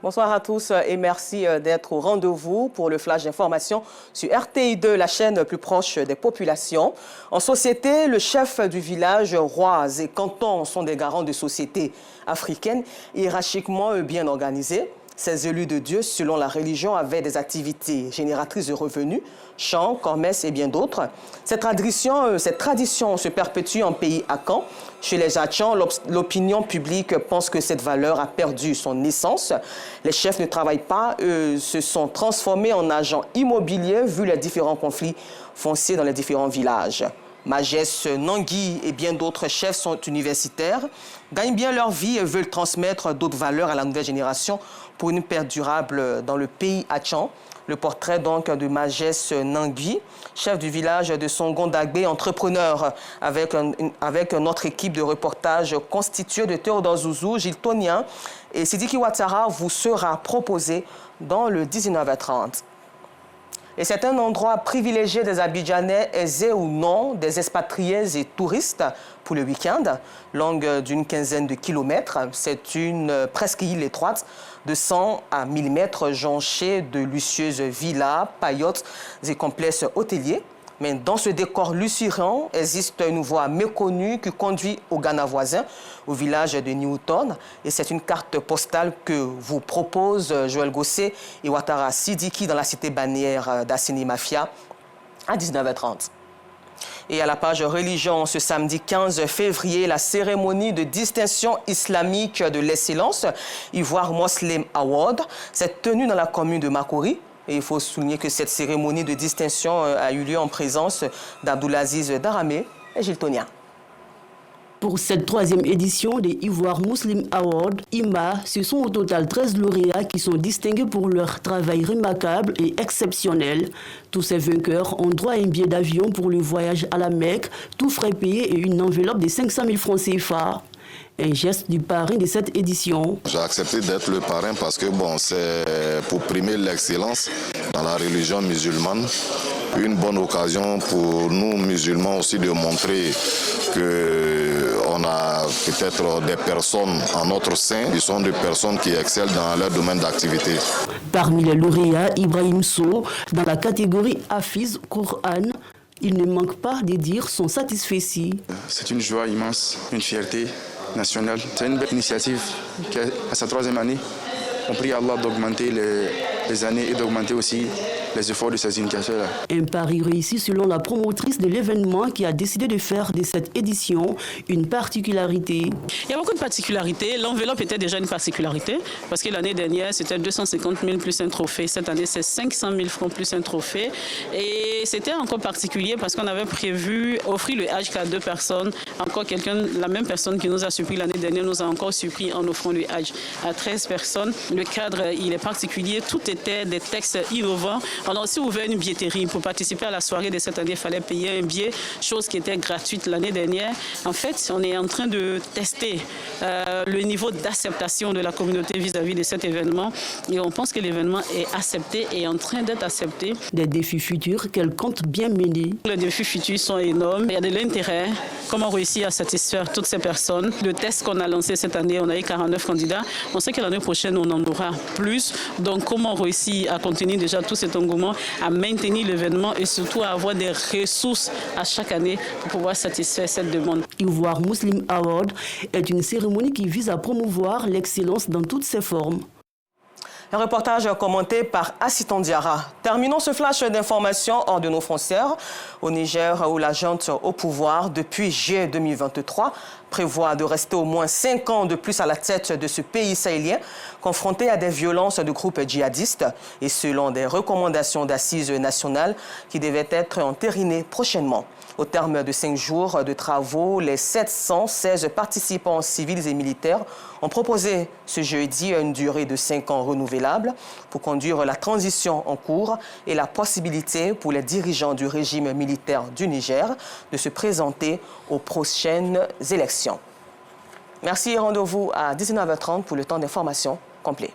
Bonsoir à tous et merci d'être au rendez-vous pour le flash d'information sur RTI2, la chaîne plus proche des populations. En société, le chef du village, rois et cantons sont des garants de sociétés africaines hiérarchiquement bien organisées. Ces élus de Dieu, selon la religion, avaient des activités génératrices de revenus, chants, kermesses et bien d'autres. Cette tradition se perpétue en pays Akan. Chez les Achans, l'opinion publique pense que cette valeur a perdu son essence. Les chefs ne travaillent pas, se sont transformés en agents immobiliers vu les différents conflits fonciers dans les différents villages. Magès, Nangui et bien d'autres chefs sont universitaires, gagnent bien leur vie et veulent transmettre d'autres valeurs à la nouvelle génération pour une paix durable dans le pays Achan. Le portrait donc de Magès Nangui, chef du village de Songon-Dagbe, entrepreneur avec notre équipe de reportage constituée de Théodore Zouzou, Gilles Tonien et Sidiki Ouattara vous sera proposé dans le 19h30. Et c'est un endroit privilégié des Abidjanais, aisés ou non, des expatriés et touristes pour le week-end. Longue d'une quinzaine de kilomètres, c'est une presqu'île étroite de 100 à 1000 mètres jonchée de luxueuses villas, paillotes et complexes hôteliers. Mais dans ce décor luxuriant, existe une voie méconnue qui conduit au Ghana voisin, au village de Newton. Et c'est une carte postale que vous propose Joël Gossé et Ouattara Sidiki dans la cité balnéaire d'Assini Mafia à 19h30. Et à la page religion, ce samedi 15 février, la cérémonie de distinction islamique de l'excellence, Ivoire Muslim Award, s'est tenue dans la commune de Makori. Et il faut souligner que cette cérémonie de distinction a eu lieu en présence d'Abdoulaziz Daramé et Gilles Tonien. Pour cette troisième édition des Ivoire Muslim Awards, IMA, ce sont au total 13 lauréats qui sont distingués pour leur travail remarquable et exceptionnel. Tous ces vainqueurs ont droit à un billet d'avion pour le voyage à la Mecque, tout frais payé et une enveloppe de 500 000 francs CFA. Un geste du parrain de cette édition. J'ai accepté d'être le parrain parce que c'est pour primer l'excellence dans la religion musulmane. Une bonne occasion pour nous musulmans aussi de montrer qu'on a peut-être des personnes en notre sein qui sont des personnes qui excellent dans leur domaine d'activité. Parmi les lauréats, Ibrahim Sow, dans la catégorie Hafiz Coran, il ne manque pas de dire son satisfait. C'est une joie immense, une fierté nationale. C'est une belle initiative qui, à sa troisième année, on prie Allah d'augmenter les années et d'augmenter aussi les efforts de ces initiateurs-là. Un pari réussi selon la promotrice de l'événement qui a décidé de faire de cette édition une particularité. Il y a beaucoup de particularités. L'enveloppe était déjà une particularité parce que l'année dernière, c'était 250 000 plus un trophée. Cette année, c'est 500 000 francs plus un trophée. Et c'était encore particulier parce qu'on avait prévu offrir le Hajj à 2 personnes. Encore la même personne qui nous a surpris l'année dernière, nous a encore surpris en offrant le Hajj à 13 personnes. Le cadre, il est particulier. Tout était des textes innovants. On a aussi ouvert une billetterie. Pour participer à la soirée de cette année, il fallait payer un billet, chose qui était gratuite l'année dernière. En fait, on est en train de tester le niveau d'acceptation de la communauté vis-à-vis de cet événement. Et on pense que l'événement est accepté et en train d'être accepté. Des défis futurs qu'elle compte bien mener. Les défis futurs sont énormes. Il y a de l'intérêt. Comment réussir à satisfaire toutes ces personnes. Le test qu'on a lancé cette année, on a eu 49 candidats. On sait que l'année prochaine, on en aura plus. Donc, comment réussir à contenir déjà tout cet engouement, à maintenir l'événement et surtout à avoir des ressources à chaque année pour pouvoir satisfaire cette demande. Ivoire Muslim Award est une cérémonie qui vise à promouvoir l'excellence dans toutes ses formes. Un reportage commenté par Assitan Diara. Terminons ce flash d'informations hors de nos frontières. Au Niger, où la junte au pouvoir depuis juillet 2023 prévoit de rester au moins 5 ans de plus à la tête de ce pays sahélien, confronté à des violences de groupes djihadistes et selon des recommandations d'assises nationales qui devaient être entérinées prochainement. Au terme de 5 jours de travaux, les 716 participants civils et militaires ont proposé ce jeudi une durée de 5 ans renouvelable pour conduire la transition en cours et la possibilité pour les dirigeants du régime militaire du Niger de se présenter aux prochaines élections. Merci et rendez-vous à 19h30 pour le temps d'information complet.